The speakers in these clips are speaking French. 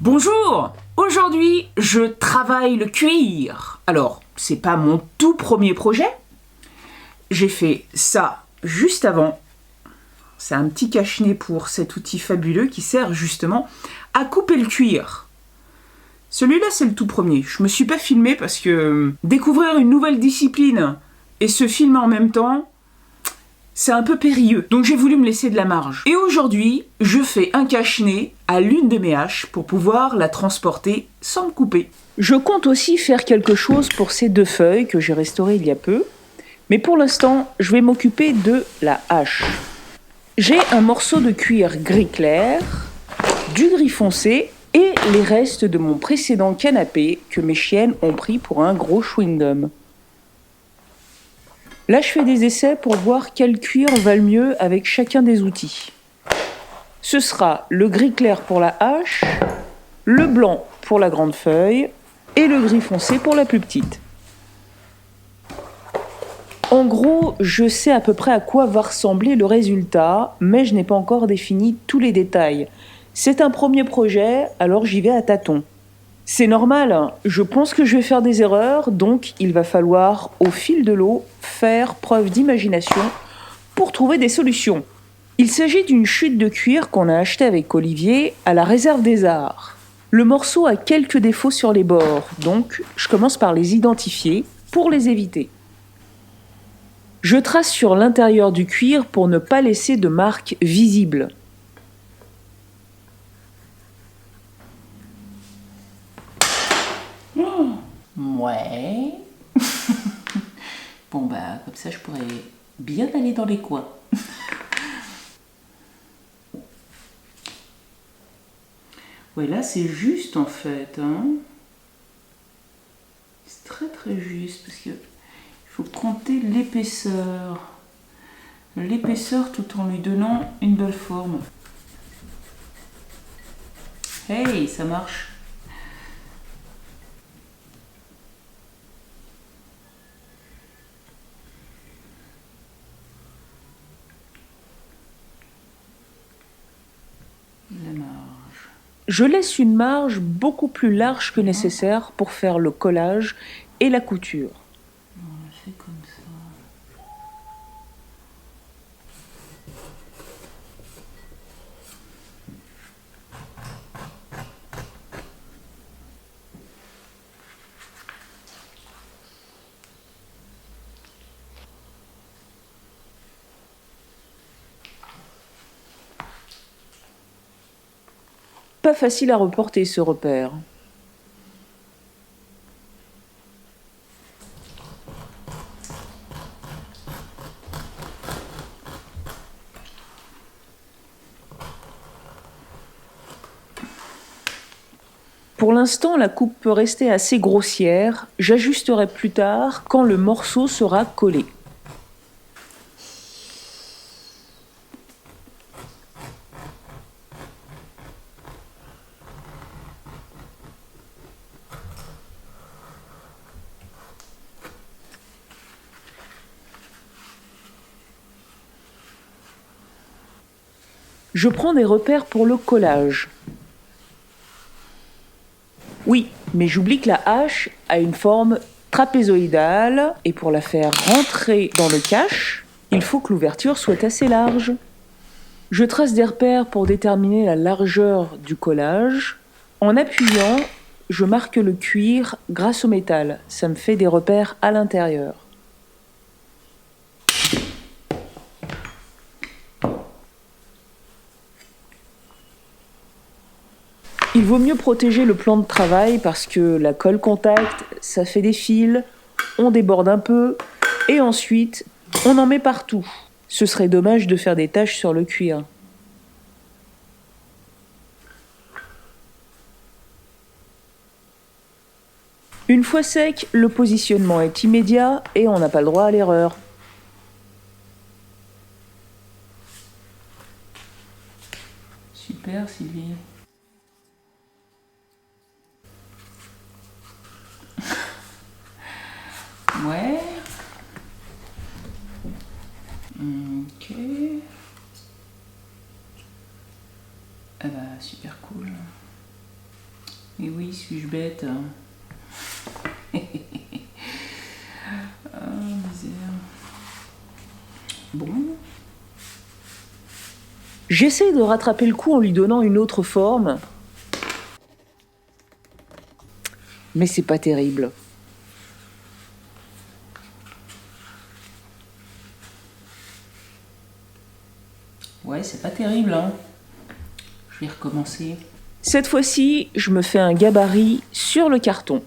Bonjour! Aujourd'hui, je travaille le cuir. Alors, c'est pas mon tout premier projet. J'ai fait ça juste avant. C'est un petit cache-nez pour cet outil fabuleux qui sert justement à couper le cuir. Celui-là, c'est le tout premier. Je me suis pas filmé parce que découvrir une nouvelle discipline et se filmer en même temps, c'est un peu périlleux. Donc j'ai voulu me laisser de la marge. Et aujourd'hui, je fais un cache-nez à l'une de mes haches pour pouvoir la transporter sans me couper. Je compte aussi faire quelque chose pour ces deux feuilles que j'ai restaurées il y a peu. Mais pour l'instant, je vais m'occuper de la hache. J'ai un morceau de cuir gris clair, du gris foncé et les restes de mon précédent canapé que mes chiennes ont pris pour un gros chewing-gum. Là, je fais des essais pour voir quel cuir va le mieux avec chacun des outils. Ce sera le gris clair pour la hache, le blanc pour la grande feuille et le gris foncé pour la plus petite. En gros, je sais à peu près à quoi va ressembler le résultat, mais je n'ai pas encore défini tous les détails. C'est un premier projet, alors j'y vais à tâtons. C'est normal, je pense que je vais faire des erreurs, donc il va falloir, au fil de l'eau, faire preuve d'imagination pour trouver des solutions. Il s'agit d'une chute de cuir qu'on a achetée avec Olivier à la réserve des arts. Le morceau a quelques défauts sur les bords, donc je commence par les identifier pour les éviter. Je trace sur l'intérieur du cuir pour ne pas laisser de marques visibles. Ouais. Bon bah comme ça je pourrais bien aller dans les coins. Ouais, là c'est juste en fait. C'est très juste parce que il faut compter l'épaisseur. L'épaisseur tout en lui donnant une belle forme. Hey, ça marche. La marge. Je laisse une marge beaucoup plus large que nécessaire pour faire le collage et la couture. On le fait comme ça. Pas facile à reporter ce repère. Pour l'instant, la coupe peut rester assez grossière. J'ajusterai plus tard quand le morceau sera collé. Je prends des repères pour le collage. Oui, mais j'oublie que la hache a une forme trapézoïdale et pour la faire rentrer dans le cache, il faut que l'ouverture soit assez large. Je trace des repères pour déterminer la largeur du collage. En appuyant, je marque le cuir grâce au métal. Ça me fait des repères à l'intérieur. Il vaut mieux protéger le plan de travail parce que la colle contact, ça fait des fils, on déborde un peu et ensuite on en met partout. Ce serait dommage de faire des taches sur le cuir. Une fois sec, le positionnement est immédiat et on n'a pas le droit à l'erreur. Super Sylvie. Ouais. Ok. Ah bah super cool. Et oui, suis-je bête? Ah, misère. Bon. J'essaie de rattraper le coup en lui donnant une autre forme. Mais c'est pas terrible. Ouais, c'est pas terrible, hein. Je vais recommencer. Cette fois-ci, je me fais un gabarit sur le carton.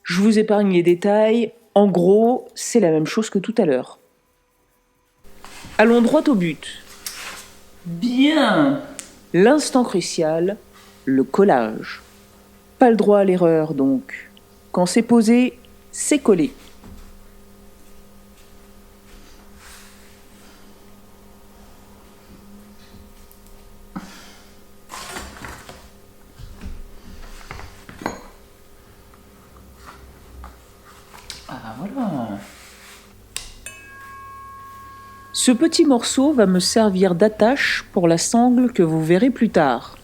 Je vous épargne les détails. En gros, c'est la même chose que tout à l'heure. Allons droit au but. Bien. L'instant crucial, le collage. Pas le droit à l'erreur donc. Quand c'est posé, c'est collé. Ah voilà. Ce petit morceau va me servir d'attache pour la sangle que vous verrez plus tard.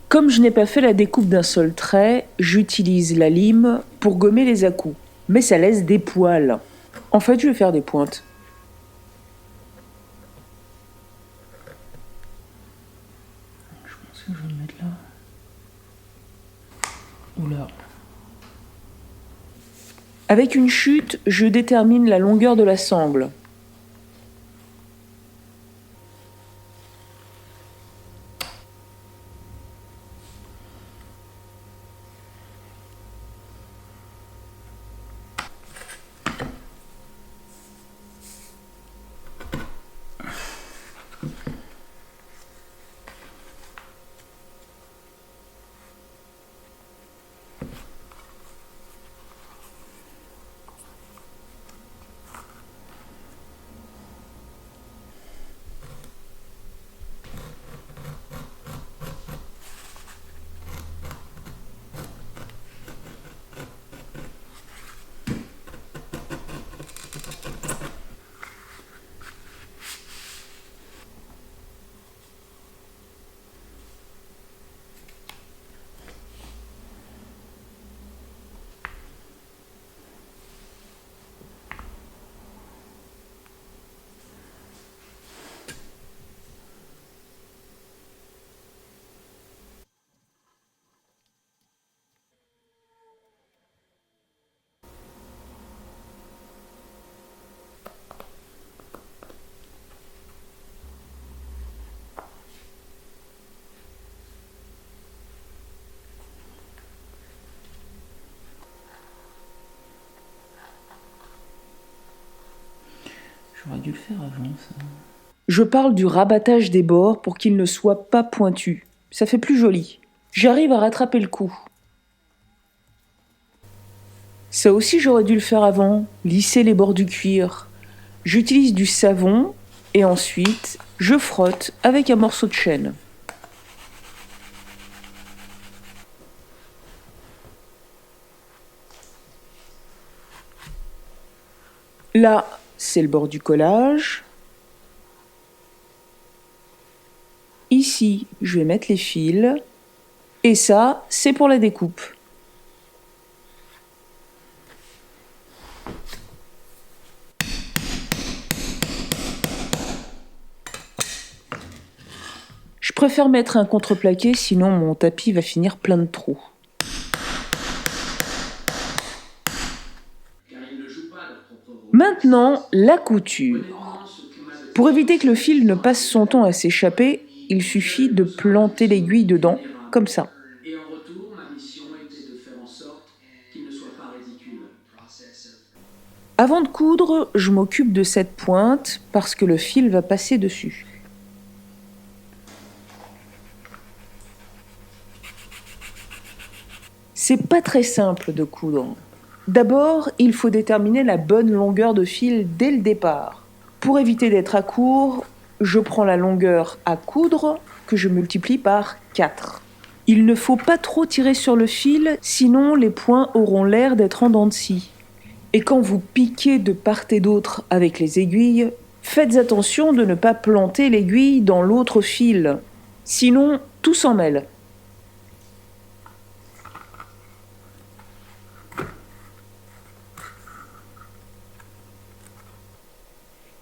Comme je n'ai pas fait la découpe d'un seul trait, j'utilise la lime pour gommer les à-coups. Mais ça laisse des poils. En fait, je vais faire des pointes. Je pense que je vais le mettre là. Oula. Avec une chute, je détermine la longueur de la sangle. J'aurais dû le faire avant, ça. Je parle du rabattage des bords pour qu'ils ne soient pas pointus. Ça fait plus joli. J'arrive à rattraper le coup. Ça aussi, j'aurais dû le faire avant. Lisser les bords du cuir. J'utilise du savon et ensuite, je frotte avec un morceau de chêne. Là, c'est le bord du collage. Ici, je vais mettre les fils. Et ça, c'est pour la découpe. Je préfère mettre un contreplaqué, sinon mon tapis va finir plein de trous. Maintenant, la couture. Pour éviter que le fil ne passe son temps à s'échapper, il suffit de planter l'aiguille dedans, comme ça. Et en retour, ma mission était de faire en sorte qu'il ne soit pas ridicule. Avant de coudre, je m'occupe de cette pointe parce que le fil va passer dessus. C'est pas très simple de coudre. D'abord, il faut déterminer la bonne longueur de fil dès le départ. Pour éviter d'être à court, je prends la longueur à coudre que je multiplie par 4. Il ne faut pas trop tirer sur le fil, sinon les points auront l'air d'être en dents de scie. Et quand vous piquez de part et d'autre avec les aiguilles, faites attention de ne pas planter l'aiguille dans l'autre fil. Sinon, tout s'en mêle.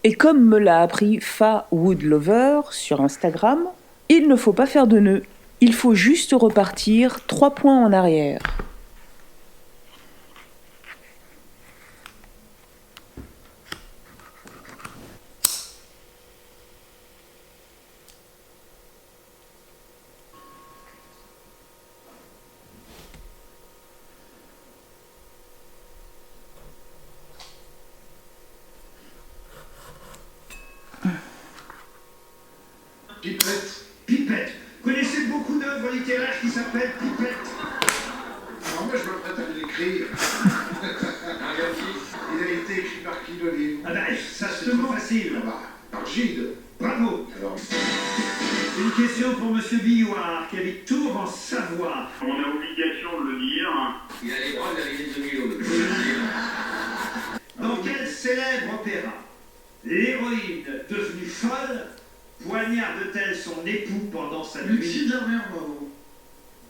Et comme me l'a appris Fa Woodlover sur Instagram, il ne faut pas faire de nœud. Il faut juste repartir 3 points en arrière. Pipette. Pipette. Connaissez beaucoup d'œuvres littéraires qui s'appellent Pipette. Alors moi je m'apprête à l'écrire. Il a été écrit par qui le livre? Ah ben, ça c'est trop facile. Ah bah, par Gide. Bravo. Alors, Une question pour Monsieur Billouard, qui habite Tours en Savoie. On a obligation de le dire. il a les bras d'Ariel de Milo, le dire. Dans quel célèbre opéra l'héroïne devenue folle poignarde-t-elle son époux pendant sa nuit? Lucie de la Mermoz.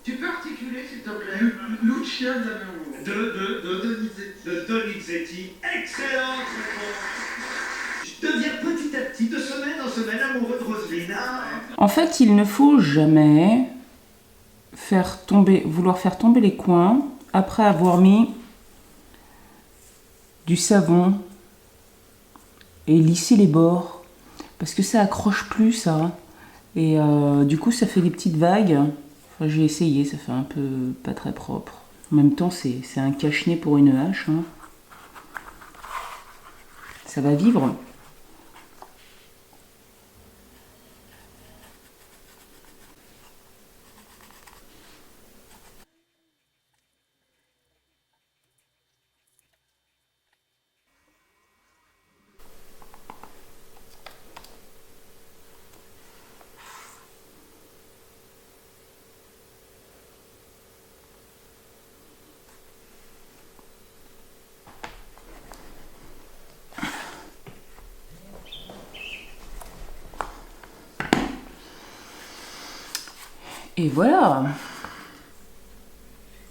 Tu peux articuler s'il te plaît? Lucia de la Mermoz. De Donizetti. Excellente réponse. Je deviens petit à petit, de semaine en semaine, amoureux de Roselyne. En fait, il ne faut jamais vouloir faire tomber les coins après avoir mis du savon et lisser les bords. Parce que ça accroche plus, ça. Et du coup, ça fait des petites vagues. Enfin, j'ai essayé, ça fait un peu pas très propre. En même temps, c'est un cache-nez pour une hache. Hein. Ça va vivre. Et voilà.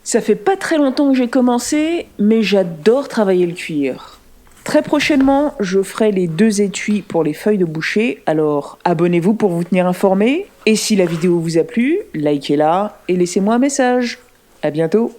Ça fait pas très longtemps que j'ai commencé, mais j'adore travailler le cuir. Très prochainement, je ferai les 2 étuis pour les feuilles de boucher, alors abonnez-vous pour vous tenir informé. Et si la vidéo vous a plu, likez-la et laissez-moi un message. À bientôt.